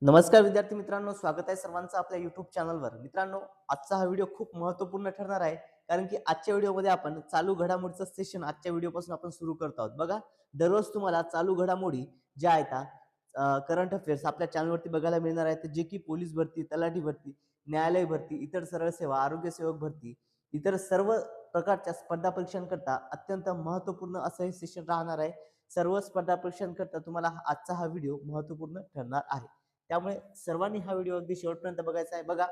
नमस्कार विद्यार्थी मित्रांनो, स्वागत आहे सर्वांचं आपल्या YouTube चॅनलवर. मित्रांनो, आजचा हा व्हिडिओ खूप महत्त्वपूर्ण ठरणार आहे. कारण की आजच्या व्हिडिओमध्ये आपण चालू घडामोडीचं सेशन आजच्या व्हिडिओपासून आपण सुरू करत आहोत. बघा, दररोज तुम्हाला चालू घडामोडी ज्या आहेत करंट अफेअर्स आपल्या चॅनलवरती बघायला मिळणार आहेत, जे की पोलीस भरती, तलाठी भरती, न्यायालय भरती, इतर सरळ सेवा, आरोग्य सेवक भरती, इतर सर्व प्रकारच्या स्पर्धा परीक्षांकरता अत्यंत महत्त्वपूर्ण असं हे सेशन राहणार आहे. सर्व स्पर्धा परीक्षांकरता तुम्हाला आजचा हा व्हिडिओ महत्त्वपूर्ण ठरणार आहे. त्यामुळे सर्वांनी हा व्हिडिओ अगदी शेवटपर्यंत बघायचा आहे. बघा,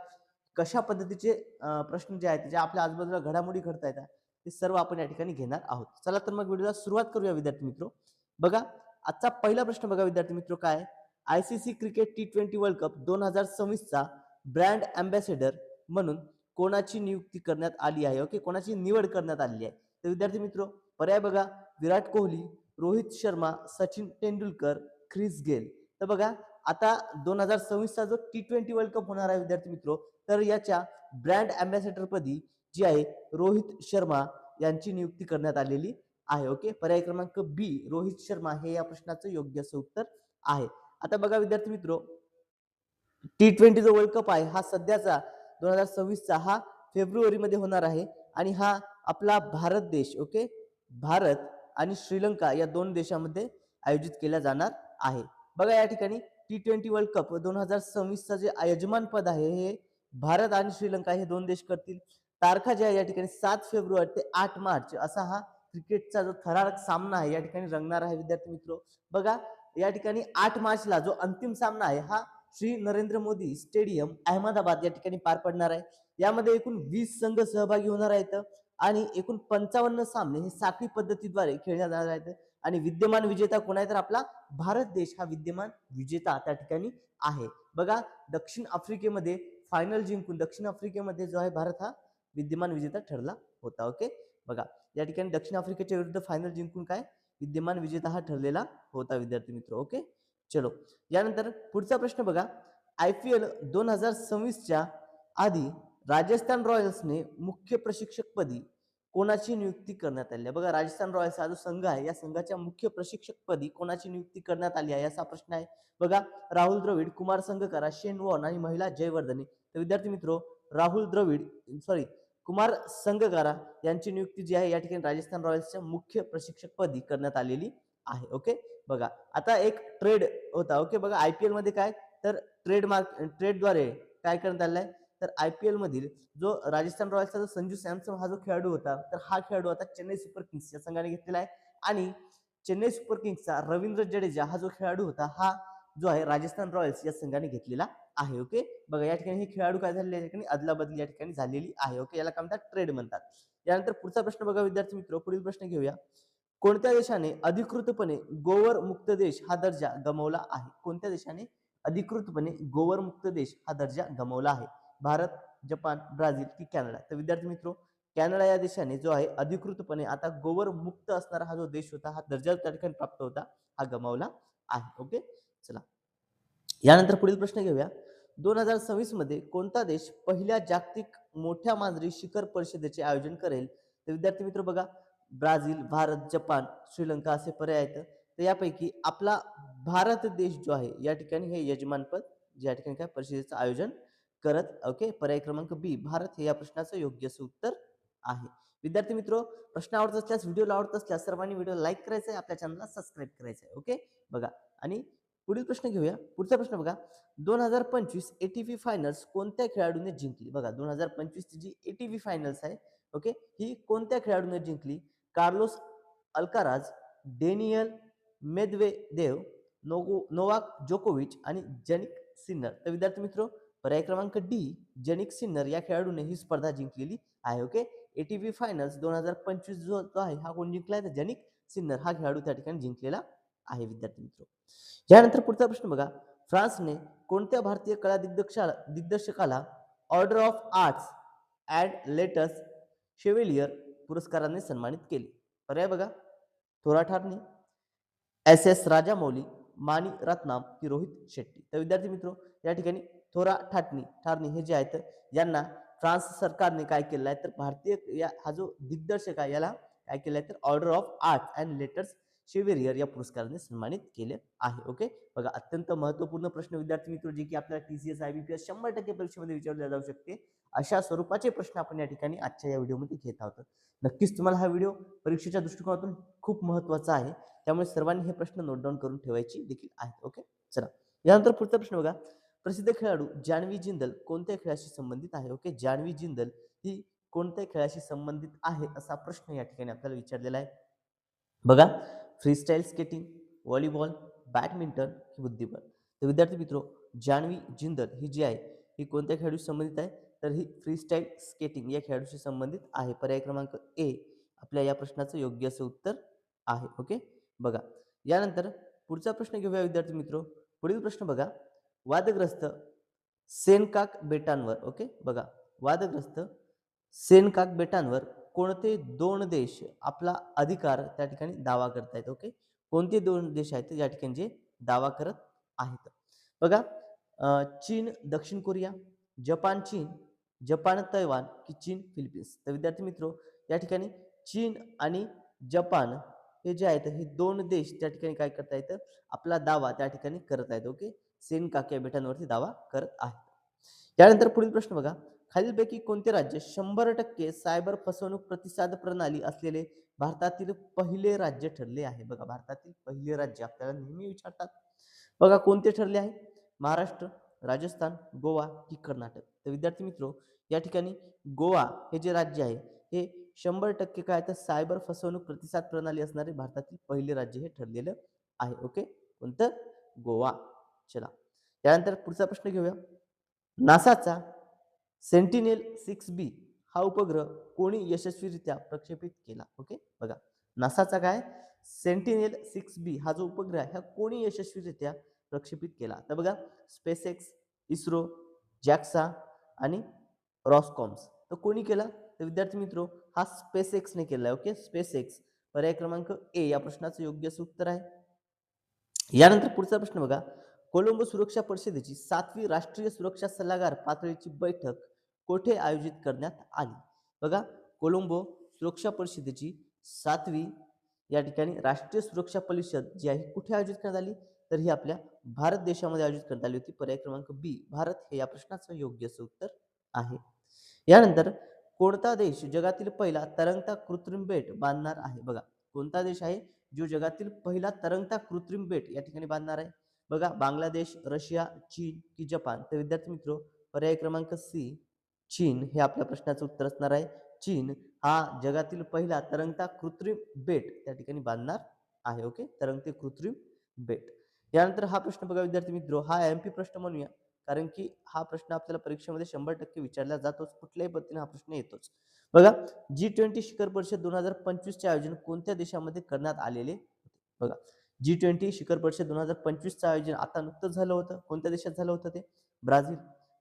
कशा पद्धतीचे प्रश्न जे आहेत, जे आपल्या आजूबाजूला घडामोडी घडत आहेत, ते सर्व आपण या ठिकाणी घेणार आहोत. चला तर मग व्हिडिओला सुरुवात करूया विद्यार्थी मित्रो. बघा, आजचा पहिला प्रश्न बघा विद्यार्थी मित्रो, काय आहे? ICC cricket T20 world cup 2026 चा ब्रँड अँबॅसेडर म्हणून कोणाची नियुक्ती करण्यात आली आहे? ओके, कोणाची निवड करण्यात आली आहे? तर विद्यार्थी मित्रो, पर्याय बघा, विराट कोहली, रोहित शर्मा, सचिन तेंडुलकर, ख्रिस गेल. तर बघा, आता 2026 चा जो T20 वर्ल्ड कप होणार आहे विद्यार्थी मित्रो, तर याच्या ब्रँड अँबॅसेडर पदी जी आहे रोहित शर्मा यांची नियुक्ती करण्यात आलेली आहे. ओके, पर्याय क्रमांक बी रोहित शर्मा हे या प्रश्नाचं योग्य असं उत्तर आहे. आता बघा विद्यार्थी मित्रो, T20 जो वर्ल्ड कप आहे हा सध्याचा 2026 चा हा फेब्रुवारीमध्ये होणार आहे आणि हा आपला भारत देश, ओके, भारत आणि श्रीलंका या दोन देशांमध्ये आयोजित केला जाणार आहे. बघा, या ठिकाणी T20 वर्ल्ड कप 2026 चा जे यजमान पद आहे हे भारत आणि श्रीलंका हे दोन देश करतील. तारखा ज्या आहे या ठिकाणी 7 फेब्रुवारी ते 8 मार्च असा हा क्रिकेटचा जो थरारक सामना आहे या ठिकाणी रंगणार आहे विद्यार्थी मित्रो. बघा, या ठिकाणी 8 मार्चला जो अंतिम सामना आहे हा श्री नरेंद्र मोदी स्टेडियम अहमदाबाद या ठिकाणी पार पडणार आहे. यामध्ये एकूण 20 संघ सहभागी होणार आहेत आणि एकूण 55 सामने हे साखळी पद्धतीद्वारे खेळण्यात जाणार आहेत आणि विद्यमान विजेता कोण आहे? तर आपला भारत देश हा विद्यमान विजेता त्या ठिकाणी आहे. बघा, दक्षिण आफ्रिकेमध्ये फायनल जिंकून दक्षिण आफ्रिकेमध्ये जो आहे भारत हा विद्यमान विजेता ठरला होता. ओके, बघा, या ठिकाणी दक्षिण आफ्रिकेच्या विरुद्ध फायनल जिंकून काय विद्यमान विजेता हा ठरलेला होता विद्यार्थी मित्र. ओके, चलो, यानंतर पुढचा प्रश्न बघा, IPL 2026 च्या आधी राजस्थान रॉयल्सने मुख्य प्रशिक्षक पदी कोणाची नियुक्ती करण्यात आली आहे? बघा, राजस्थान रॉयल्स हा जो संघ आहे या संघाच्या मुख्य प्रशिक्षक पदी कोणाची नियुक्ती करण्यात आली आहे असा प्रश्न आहे. बघा, राहुल द्रविड, कुमार संगकारा, शेन वॉर्न आणि महिला जयवर्धने. तर विद्यार्थी मित्रो, राहुल द्रविड कुमार संगकारा यांची नियुक्ती जी आहे या ठिकाणी राजस्थान रॉयल्सच्या मुख्य प्रशिक्षक पदी करण्यात आलेली आहे. ओके, बघा, आता एक ट्रेड होता. ओके, बघा, IPL मध्ये काय तर ट्रेडद्वारे काय करण्यात आलं आहे? तर IPL मधील जो राजस्थान रॉयल्सचा जो संजू सॅमसन हा जो खेळाडू होता, तर हा खेळाडू आता चेन्नई सुपर किंग्स या संघाने घेतलेला आहे आणि चेन्नई सुपर किंग्सचा रवींद्र जडेजा हा जो खेळाडू होता हा जो आहे राजस्थान रॉयल्स या संघाने घेतलेला आहे. ओके, बघा, या ठिकाणी हे खेळाडू काय झालेले या ठिकाणी अदलाबदली या ठिकाणी झालेली आहे. ओके, याला काय म्हणतात? ट्रेड म्हणतात. यानंतर पुढचा प्रश्न बघा विद्यार्थी मित्र, पुढील प्रश्न घेऊया. कोणत्या देशाने अधिकृतपणे गोवर मुक्त देश हा दर्जा गमावला आहे? कोणत्या देशाने अधिकृतपणे गोवर मुक्त देश हा दर्जा गमावला आहे? भारत, जपान, ब्राझील की कॅनडा? तर विद्यार्थी मित्रो, कॅनडा या देशाने जो आहे अधिकृतपणे आता गोवर मुक्त असणारा हा जो देश होता हा दर्जा त्या ठिकाणी प्राप्त होता हा गमावला आहे. ओके, चला, यानंतर पुढील प्रश्न घेऊया. 2026 मध्ये कोणता देश पहिल्या जागतिक मोठ्या मांजरी शिखर परिषदेचे आयोजन करेल? तर विद्यार्थी मित्र बघा, ब्राझील, भारत, जपान, श्रीलंका असे पर्याय आहेत. तर यापैकी आपला भारत देश जो आहे या ठिकाणी हे यजमानपद या ठिकाणी काय परिषदेचं आयोजन करत. ओके, पर्याय क्रमांक बी भारत हे या प्रश्नाचं योग्य असं उत्तर आहे. विद्यार्थी मित्रो, प्रश्न आवडत असल्यास, व्हिडिओला आवडत असल्यास सर्वांनी व्हिडिओ लाईक करायचा आहे, आपल्या चॅनलला सबस्क्राईब करायचं आहे. ओके, बघा, आणि पुढील प्रश्न घेऊया. पुढचा प्रश्न बघा, 2025 ATP फायनल्स कोणत्या खेळाडूने जिंकली? बघा, 2025 ची जी ATP फायनल्स आहे, ओके, ही कोणत्या खेळाडूने जिंकली? Carlos Alcaraz, Daniel Medvedev, Novak जोकोविच आणि जनिक सिन्नर. तर विद्यार्थी मित्रो, पर्याय क्रमांक डी जनिक सिन्नर या खेळाडूने ही स्पर्धा जिंकलेली आहे. ओके, ATP फायनल्स 2025 जो आहे हा कोण जिंकलाय? तर जनिक सिन्नर हा खेळाडू त्या ठिकाणी जिंकलेला आहे विद्यार्थी मित्रो. यानंतर पुढचा प्रश्न बघा, फ्रान्सने कोणत्या भारतीय कला दिग्दर्शकाला order of arts and letters chevalier पुरस्काराने सन्मानित केले? पर्याय बघा, थोरा ठारनी, SS राजामौली, मानी रत्नाम की रोहित शेट्टी? तर विद्यार्थी मित्रो, या ठिकाणी थोरा ठारनी हे जे आहेत यांना फ्रान्स सरकारने काय केलं आहे? तर भारतीय हा जो दिग्दर्शक आहे याला काय केलं आहे? तर order of art and letters chevalier या पुरस्काराने सन्मानित केले आहे. ओके, बघा अत्यंत महत्त्वपूर्ण प्रश्न विद्यार्थी मित्र जे की आपल्याला TCS IBPS 100% परीक्षेमध्ये विचारले जाऊ शकते अशा स्वरूपाचे प्रश्न आपण या ठिकाणी आजच्या या व्हिडिओमध्ये घेत आहोत. नक्कीच तुम्हाला हा व्हिडिओ परीक्षेच्या दृष्टिकोनातून खूप महत्त्वाचा आहे, त्यामुळे सर्वांनी हे प्रश्न नोट डाऊन करून ठेवायचे देखील आहेत. ओके, चला यानंतर पुढचा प्रश्न बघा. प्रसिद्ध खेळाडू जान्हवी जिंदल कोणत्या खेळाशी संबंधित आहे? ओके, जान्हवी जिंदल ही कोणत्या खेळाशी संबंधित आहे असा प्रश्न या ठिकाणी आपल्याला विचारलेला आहे. बघा, फ्रीस्टाईल स्केटिंग, व्हॉलीबॉल, बॅडमिंटन की बुद्धिबळ. तर विद्यार्थी मित्रो, जान्हवी जिंदल ही जी आहे ही कोणत्या खेळाडूशी संबंधित आहे? तर ही फ्रीस्टाईल स्केटिंग या खेळाडूशी संबंधित आहे. पर्याय क्रमांक ए आपल्या या प्रश्नाचं योग्य असं उत्तर आहे. ओके, बघा यानंतर पुढचा प्रश्न घेऊया विद्यार्थी मित्रो. पुढील प्रश्न बघा. वादग्रस्त सेनकाक बेटांवर, ओके बघा, वादग्रस्त सेनकाक बेटांवर कोणते दोन देश आपला अधिकार त्या ठिकाणी दावा करतायत? ओके, कोणते दोन देश आहेत या ठिकाणी जे दावा करत आहेत? बघा, चीन दक्षिण कोरिया, जपान चीन, जपान तैवान की चीन फिलिपिन्स. तर विद्यार्थी मित्रो, या ठिकाणी चीन आणि जपान हे जे आहेत हे दोन देश त्या ठिकाणी काय करतायत? आपला दावा त्या ठिकाणी करत आहेत. ओके, सेनकाक या बेटांवरती दावा करत आहेत. त्यानंतर पुढील प्रश्न बघा. खालीलपैकी कोणते राज्य 100% सायबर फसवणूक प्रतिसाद प्रणाली असलेले भारतातील पहिले राज्य ठरले आहे? बघा, भारतातील पहिले राज्य आपल्याला नेहमी विचारतात. बघा कोणते ठरले आहे? महाराष्ट्र, राजस्थान, गोवा की कर्नाटक. तर विद्यार्थी मित्रो, या ठिकाणी गोवा हे जे राज्य आहे हे 100% काय तर सायबर फसवणूक प्रतिसाद प्रणाली असणारे भारतातील पहिले राज्य हे ठरलेलं आहे. ओके, कोणतं? गोवा. चला त्यानंतर पुढचा प्रश्न घेऊया. नासाचा सेंटिनेल 6B हा उपग्रह कोणी यशस्वीरित्या प्रक्षेपित केला? ओके, बघा नासाचा काय सेंटिनेल 6B हा जो उपग्रह आहे हा कोणी यशस्वीरित्या प्रक्षेपित केला? तर बघा, स्पेसएक्स, इस्रो, जॅक्सा आणि रॉसकॉम्स. तर कोणी केला? तर विद्यार्थी मित्रो, हा स्पेसएक्सने केला आहे. ओके, स्पेसएक्स पर्याय क्रमांक ए या प्रश्नाचं योग्य उत्तर आहे. यानंतर पुढचा प्रश्न बघा. कोलंबो सुरक्षा परिषदेची 7वी राष्ट्रीय सुरक्षा सल्लागार पातळीची बैठक कोठे आयोजित करण्यात आली? बघा, कोलंबो सुरक्षा परिषदेची 7वी या ठिकाणी राष्ट्रीय सुरक्षा परिषद जी आहे कुठे आयोजित करण्यात आली? तर ही आपल्या भारत देशामध्ये आयोजित करण्यात आली होती. पर्याय क्रमांक बी भारत हे या प्रश्नाचं योग्य उत्तर आहे. यानंतर कोणता देश जगातील पहिला तरंगता कृत्रिम बेट बांधणार आहे? बघा, कोणता देश आहे जो जगातील पहिला तरंगता कृत्रिम बेट या ठिकाणी बांधणार आहे? बघा, बांगलादेश, रशिया, चीन की जपान. तर विद्यार्थी मित्रो, पर्याय क्रमांक सी चीन हे आपल्या प्रश्नाचं उत्तर असणार आहे. चीन हा जगातील पहिला तरंगता कृत्रिम बेट त्या ठिकाणी बांधणार आहे. ओके, तरंगते कृत्रिम बेट. यानंतर हा प्रश्न बघा विद्यार्थी मित्रो, हा MP प्रश्न म्हणूया, कारण की हा प्रश्न आपल्याला परीक्षेमध्ये 100% विचारला जातोच. कुठल्याही पद्धतीने हा प्रश्न येतोच. बघा, G20 शिखर परिषद 2025 चे आयोजन कोणत्या देशामध्ये करण्यात आलेले होते? बघा, G20 शिखर परिषद 2025 चं आयोजन आता नुकतंच झालं होतं. कोणत्या देशात झालं होतं ते? ब्राझील,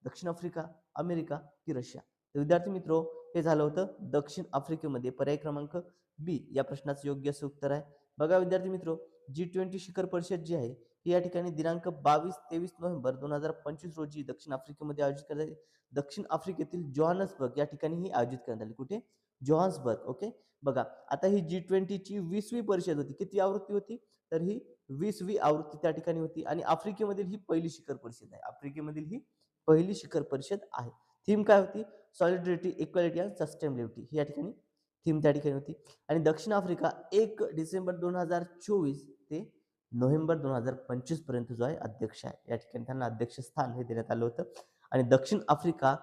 दक्षिण आफ्रिका, अमेरिका की रशिया. तर विद्यार्थी मित्रो, हे झालं होतं दक्षिण आफ्रिकेमध्ये. पर्याय क्रमांक बी या प्रश्नाचं योग्य असं उत्तर आहे. बघा विद्यार्थी मित्रो, G20 शिखर परिषद जी आहे ही या ठिकाणी दिनांक 22-23 नोव्हेंबर 2025 रोजी दक्षिण आफ्रिकेमध्ये आयोजित करण्यात आली. दक्षिण आफ्रिकेतील जोहान्सबर्ग या ठिकाणी ही आयोजित करण्यात आली. कुठे? जोहान्सबर्ग. ओके, बघा आता ही G20 ची 20वी परिषद होती. किती आवृत्ती होती? तर ही 20वी आवृत्ती त्या ठिकाणी होती आणि आफ्रिकेमधील ही पहिली शिखर परिषद आहे. आफ्रिकेमधील ही पहिली शिखर परिषद आहे. थीम काय होती? सॉलिडॅरिटी, इक्वॅलिटी आणि सस्टेनेबिलिटी ही या ठिकाणी थीम त्या ठिकाणी होती. आणि दक्षिण आफ्रिका 1 डिसेंबर 2024 ते नोव्हेंबर 2025 पर्यंत जो आहे अध्यक्ष आहे. या ठिकाणी त्यांना अध्यक्षस्थान हे देण्यात आलं होतं आणि दक्षिण आफ्रिका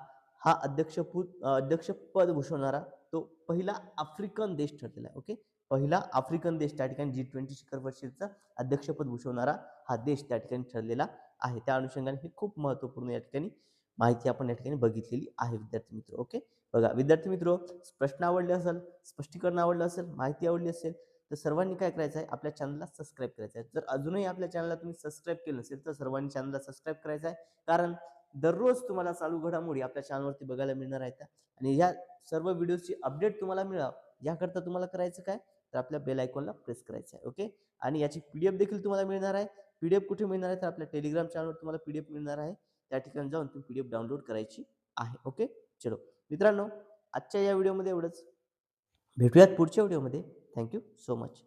हा अध्यक्षपद भूषवणारा तो पहिला आफ्रिकन देश ठरलेला आहे. ओके, पहिला आफ्रिकन देश त्या ठिकाणी G20 शिखर परिषदेचं अध्यक्षपद भूषवणारा हा देश त्या ठिकाणी ठरलेला आहे. त्या अनुषंगाने हे खूप महत्त्वपूर्ण या ठिकाणी माहिती आपण या ठिकाणी बघितलेली आहे विद्यार्थी मित्र. ओके, बघा विद्यार्थी मित्र, प्रश्न आवडले असेल, स्पष्टीकरण आवडलं असेल, माहिती आवडली असेल तर सर्वांनी काय करायचं आहे? आपल्या चॅनलला सबस्क्राईब करायचं आहे. जर अजूनही आपल्या चॅनलला तुम्ही सबस्क्राईब केलं नसेल तर सर्वांनी चॅनलला सबस्क्राईब करायचं आहे, कारण दररोज तुम्हाला चालू घडामोडी आपल्या चॅनलवरती बघायला मिळणार आहेत आणि या सर्व व्हिडिओची अपडेट तुम्हाला मिळावं याकरता तुम्हाला करायचं काय? तर आपल्या बेल आयकॉनला प्रेस करायचं आहे. ओके, आणि याची PDF देखील तुम्हाला मिळणार आहे. PDF कुठे मिळणार आहे? तर आपल्या टेलिग्राम चॅनलवर तुम्हाला PDF मिळणार आहे. त्या ठिकाणी जाऊन तुम्ही PDF डाउनलोड करायची आहे. ओके, चलो मित्रांनो, आजच्या या व्हिडिओमध्ये एवढंच. भेटूयात पुढच्या व्हिडिओमध्ये. Thank you so much.